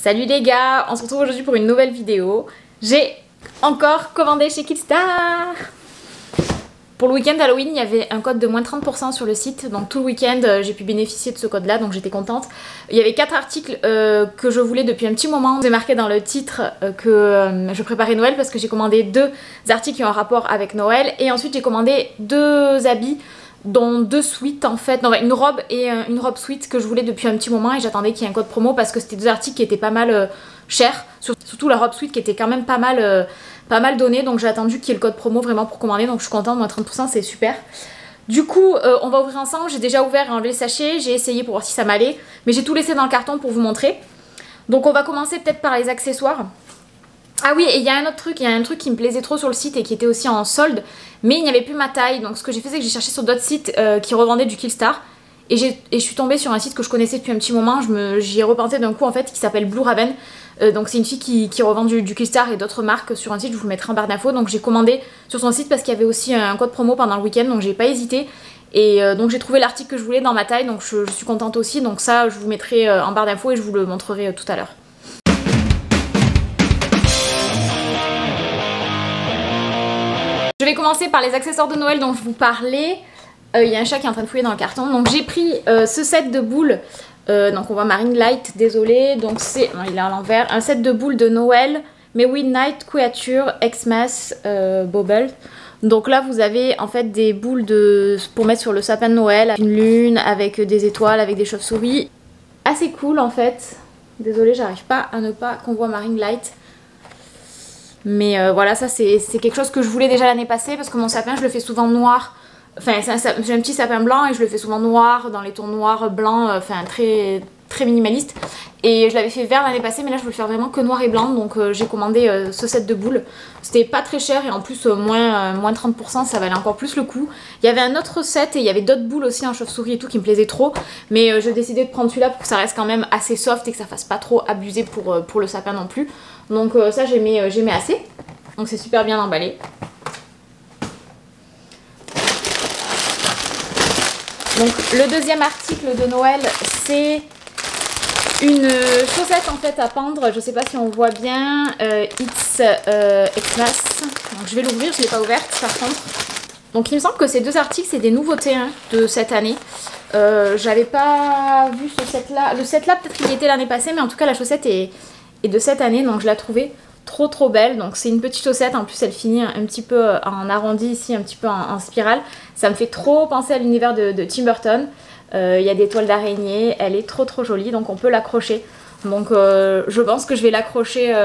Salut les gars, on se retrouve aujourd'hui pour une nouvelle vidéo. J'ai encore commandé chez Kitstar. Pour le week-end Halloween, il y avait un code de moins 30% sur le site. Donc tout le week-end, j'ai pu bénéficier de ce code-là, donc j'étais contente. Il y avait 4 articles que je voulais depuis un petit moment. J'ai marqué dans le titre que je préparais Noël parce que j'ai commandé 2 articles qui ont un rapport avec Noël. Et ensuite j'ai commandé 2 habits, dont 2 suites en fait, non, une robe et une robe suite que je voulais depuis un petit moment et j'attendais qu'il y ait un code promo parce que c'était 2 articles qui étaient pas mal chers, surtout la robe suite qui était quand même pas mal donnée, donc j'ai attendu qu'il y ait le code promo vraiment pour commander, donc je suis contente, moins 30% c'est super. Du coup on va ouvrir ensemble, j'ai déjà ouvert et enlevé le sachet, j'ai essayé pour voir si ça m'allait, mais j'ai tout laissé dans le carton pour vous montrer. Donc on va commencer peut-être par les accessoires. Ah oui, et il y a un autre truc, il y a un truc qui me plaisait trop sur le site et qui était aussi en solde, mais il n'y avait plus ma taille. Donc ce que j'ai fait, c'est que j'ai cherché sur d'autres sites qui revendaient du Kitstar. Et je suis tombée sur un site que je connaissais depuis un petit moment, j'y ai repensé d'un coup en fait, qui s'appelle Blue Raven. Donc c'est une fille qui revend du Kitstar et d'autres marques sur un site, je vous le mettrai en barre d'infos. Donc j'ai commandé sur son site parce qu'il y avait aussi un code promo pendant le week-end, donc j'ai pas hésité. Et donc j'ai trouvé l'article que je voulais dans ma taille, donc je suis contente aussi. Donc ça, je vous mettrai en barre d'infos et je vous le montrerai tout à l'heure. Je vais commencer par les accessoires de Noël dont je vous parlais. Il y a un chat qui est en train de fouiller dans le carton. Donc j'ai pris ce set de boules. Donc on voit ma ring light, désolée. Donc c'est, il est à l'envers. Un set de boules de Noël. Mais Midnight Creature Xmas Bobble. Donc là vous avez en fait des boules pour mettre sur le sapin de Noël. Une lune avec des étoiles, avec des chauves-souris. Assez cool en fait. Désolée, j'arrive pas à ne pas qu'on voit ma ring light. Mais voilà, ça c'est quelque chose que je voulais déjà l'année passée parce que mon sapin je le fais souvent noir. Enfin j'ai un petit sapin blanc et je le fais souvent noir, dans les tons noirs, blancs, enfin très minimaliste. Et je l'avais fait vert l'année passée mais là je veux le faire vraiment que noir et blanc. Donc j'ai commandé ce set de boules. C'était pas très cher et en plus moins 30%, ça valait encore plus le coup. Il y avait un autre set et il y avait d'autres boules aussi en chauve-souris et tout qui me plaisaient trop. Mais j'ai décidé de prendre celui-là pour que ça reste quand même assez soft et que ça fasse pas trop abuser pour le sapin non plus. Donc ça j'aimais assez. Donc c'est super bien emballé. Donc le deuxième article de Noël, c'est une chaussette en fait à pendre. Je sais pas si on voit bien. It's Xmas. Donc je vais l'ouvrir, je l'ai pas ouverte par contre. Donc il me semble que ces 2 articles c'est des nouveautés de cette année. J'avais pas vu ce set là. Le set là peut-être qu'il y était l'année passée, mais en tout cas la chaussette est de cette année, donc je la trouvais trop belle. Donc c'est une petite chaussette, en plus elle finit un petit peu en arrondi ici, un petit peu en spirale. Ça me fait trop penser à l'univers de Tim Burton. Il y a des toiles d'araignée, elle est trop jolie, donc on peut l'accrocher. Donc je pense que je vais l'accrocher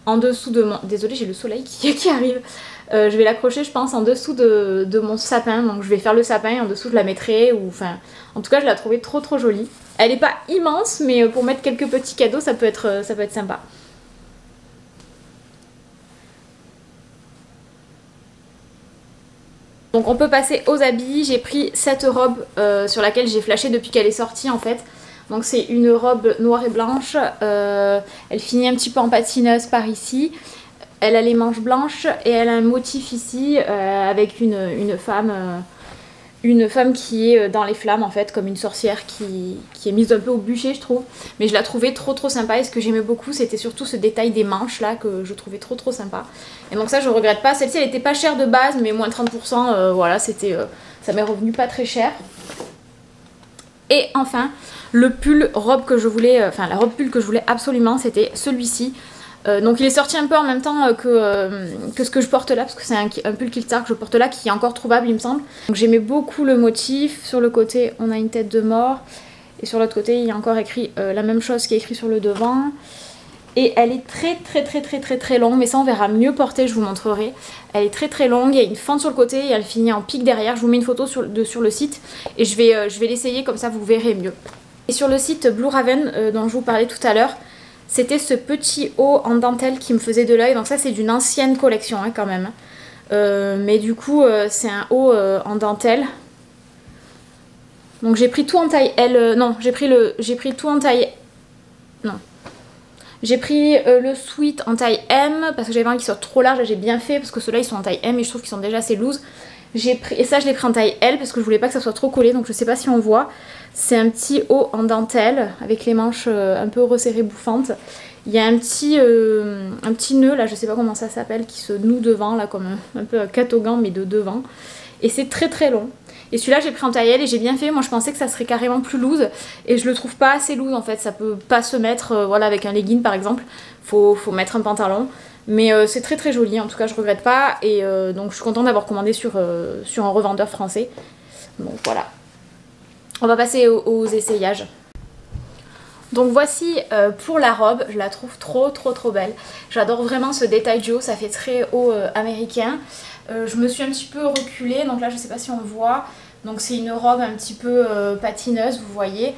en dessous de mon... Désolée, j'ai le soleil qui arrive. Je vais l'accrocher je pense en dessous de mon sapin, donc je vais faire le sapin et en dessous je la mettrai, ou enfin en tout cas je la trouvais trop jolie. Elle est pas immense mais pour mettre quelques petits cadeaux ça peut être sympa. Donc on peut passer aux habits. J'ai pris cette robe sur laquelle j'ai flashé depuis qu'elle est sortie en fait. Donc c'est une robe noire et blanche, elle finit un petit peu en patineuse par ici. Elle a les manches blanches et elle a un motif ici avec une femme qui est dans les flammes en fait, comme une sorcière qui est mise un peu au bûcher je trouve. Mais je la trouvais trop sympa et ce que j'aimais beaucoup c'était surtout ce détail des manches là que je trouvais trop sympa. Et donc ça je regrette pas, celle-ci elle était pas chère de base mais moins 30%, voilà c'était, ça m'est revenu pas très cher. Et enfin le pull robe que je voulais, enfin la robe pull que je voulais absolument c'était celui-ci. Donc il est sorti un peu en même temps que ce que je porte là, parce que c'est un pull Kitstar que je porte là qui est encore trouvable il me semble. Donc j'aimais beaucoup le motif. Sur le côté on a une tête de mort et sur l'autre côté il y a encore écrit la même chose qui est écrit sur le devant. Et elle est très longue, mais ça on verra mieux portée, je vous montrerai. Elle est très longue, il y a une fente sur le côté et elle finit en pic derrière. Je vous mets une photo sur le site et je vais l'essayer comme ça vous verrez mieux. Et sur le site Blue Raven dont je vous parlais tout à l'heure, c'était ce petit haut en dentelle qui me faisait de l'œil. Donc ça c'est d'une ancienne collection hein, quand même. Mais du coup c'est un haut en dentelle. Donc j'ai pris tout en taille L. Non, j'ai pris tout en taille... Non. J'ai pris le sweat en taille M parce que j'avais envie qu'il soit trop large. J'ai bien fait parce que ceux-là ils sont en taille M et je trouve qu'ils sont déjà assez loose. Et ça je l'ai pris en taille L parce que je voulais pas que ça soit trop collé. Donc je sais pas si on voit. C'est un petit haut en dentelle avec les manches un peu resserrées bouffantes. Il y a un petit nœud là, je sais pas comment ça s'appelle, qui se noue devant là comme un peu un catogan mais de devant. Et c'est très très long. Et celui-là j'ai pris en taille L et j'ai bien fait, moi je pensais que ça serait carrément plus loose. Et je le trouve pas assez loose en fait, ça peut pas se mettre voilà, avec un legging par exemple. Faut mettre un pantalon. Mais c'est très très joli, en tout cas je regrette pas. Et donc je suis contente d'avoir commandé sur un revendeur français. Donc voilà. On va passer aux essayages. Donc voici pour la robe, je la trouve trop belle. J'adore vraiment ce détail du haut, ça fait très haut américain. Je me suis un petit peu reculée, donc là je sais pas si on voit. Donc c'est une robe un petit peu patineuse, vous voyez.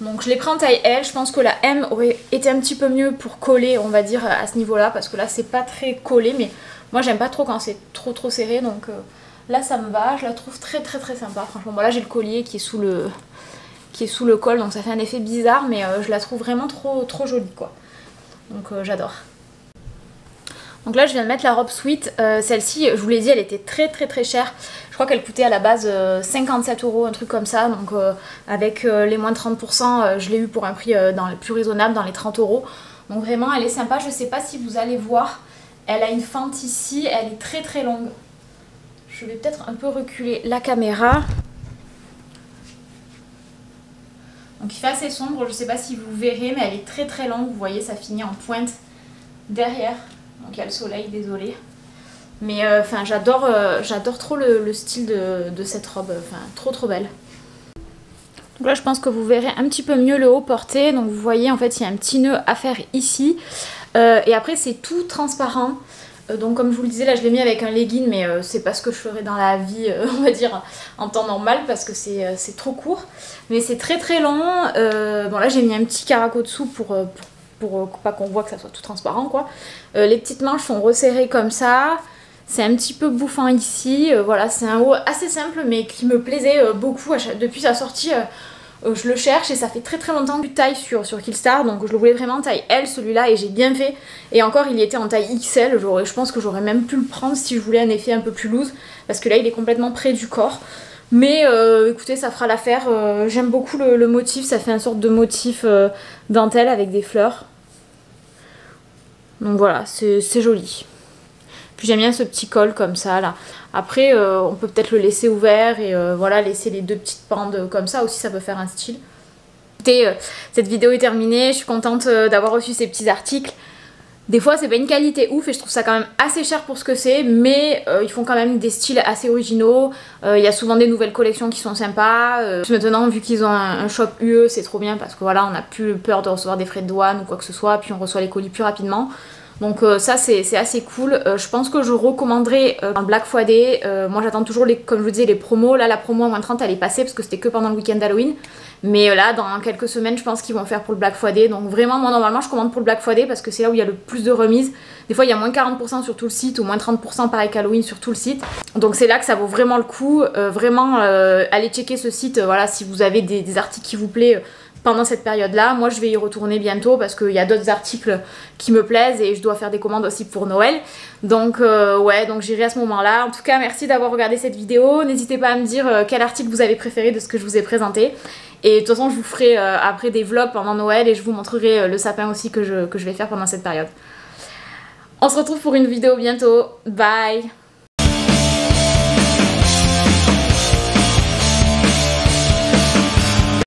Donc je l'ai pris en taille L, je pense que la M aurait été un petit peu mieux pour coller, on va dire, à ce niveau-là. Parce que là c'est pas très collé, mais moi j'aime pas trop quand c'est trop serré. Donc là ça me va, je la trouve très sympa. Franchement, bon là j'ai le collier qui est sous le col, donc ça fait un effet bizarre, mais je la trouve vraiment trop jolie quoi. Donc j'adore. Donc là je viens de mettre la robe sweat, celle-ci je vous l'ai dit elle était très chère. Je crois qu'elle coûtait à la base 57 €, un truc comme ça, donc avec les moins de 30% je l'ai eu pour un prix plus raisonnable, dans les 30 €. Donc vraiment elle est sympa, je sais pas si vous allez voir, elle a une fente ici, elle est très longue. Je vais peut-être un peu reculer la caméra. Donc il fait assez sombre, je sais pas si vous verrez, mais elle est très longue, vous voyez ça finit en pointe derrière. Donc il y a le soleil, désolé. Mais enfin j'adore trop le style de cette robe, enfin trop belle. Donc là je pense que vous verrez un petit peu mieux le haut porté. Donc vous voyez en fait il y a un petit nœud à faire ici. Et après c'est tout transparent. Donc comme je vous le disais là je l'ai mis avec un legging, mais c'est pas ce que je ferais dans la vie on va dire en temps normal parce que c'est trop court. Mais c'est très long. Bon là j'ai mis un petit caraco dessous pour pas qu'on voit que ça soit tout transparent quoi. Les petites manches sont resserrées comme ça. C'est un petit peu bouffant ici. Voilà, c'est un haut assez simple mais qui me plaisait beaucoup depuis sa sortie. Je le cherche et ça fait très longtemps que je taille sur Killstar, donc je le voulais vraiment en taille L celui-là et j'ai bien fait. Et encore il était en taille XL, je pense que j'aurais même pu le prendre si je voulais un effet un peu plus loose parce que là il est complètement près du corps. Mais écoutez ça fera l'affaire, j'aime beaucoup le motif, ça fait une sorte de motif dentelle avec des fleurs. Donc voilà, c'est joli. Puis j'aime bien ce petit col comme ça là. Après on peut peut-être le laisser ouvert et voilà laisser les deux petites bandes comme ça aussi, ça peut faire un style. Écoutez, cette vidéo est terminée, je suis contente d'avoir reçu ces petits articles. Des fois c'est pas une qualité ouf et je trouve ça quand même assez cher pour ce que c'est, mais ils font quand même des styles assez originaux. Il y a souvent des nouvelles collections qui sont sympas. Maintenant vu qu'ils ont un shop UE c'est trop bien parce que voilà on n'a plus peur de recevoir des frais de douane ou quoi que ce soit, puis on reçoit les colis plus rapidement. Donc ça c'est assez cool. Je pense que je recommanderais un Black Friday. Moi j'attends toujours comme je vous disais les promos. Là la promo à moins 30 elle est passée parce que c'était que pendant le week-end d'Halloween. Mais là dans quelques semaines je pense qu'ils vont faire pour le Black Friday. Donc vraiment moi normalement je commande pour le Black Friday parce que c'est là où il y a le plus de remises. Des fois il y a moins 40% sur tout le site ou moins 30% pareil qu'Halloween sur tout le site. Donc c'est là que ça vaut vraiment le coup. Vraiment allez checker ce site voilà, si vous avez des articles qui vous plaisent pendant cette période là. Moi je vais y retourner bientôt parce qu'il y a d'autres articles qui me plaisent et je dois faire des commandes aussi pour Noël. Donc ouais, donc j'irai à ce moment là. En tout cas merci d'avoir regardé cette vidéo, n'hésitez pas à me dire quel article vous avez préféré de ce que je vous ai présenté. Et de toute façon je vous ferai après des vlogs pendant Noël et je vous montrerai le sapin aussi que je vais faire pendant cette période. On se retrouve pour une vidéo bientôt, bye.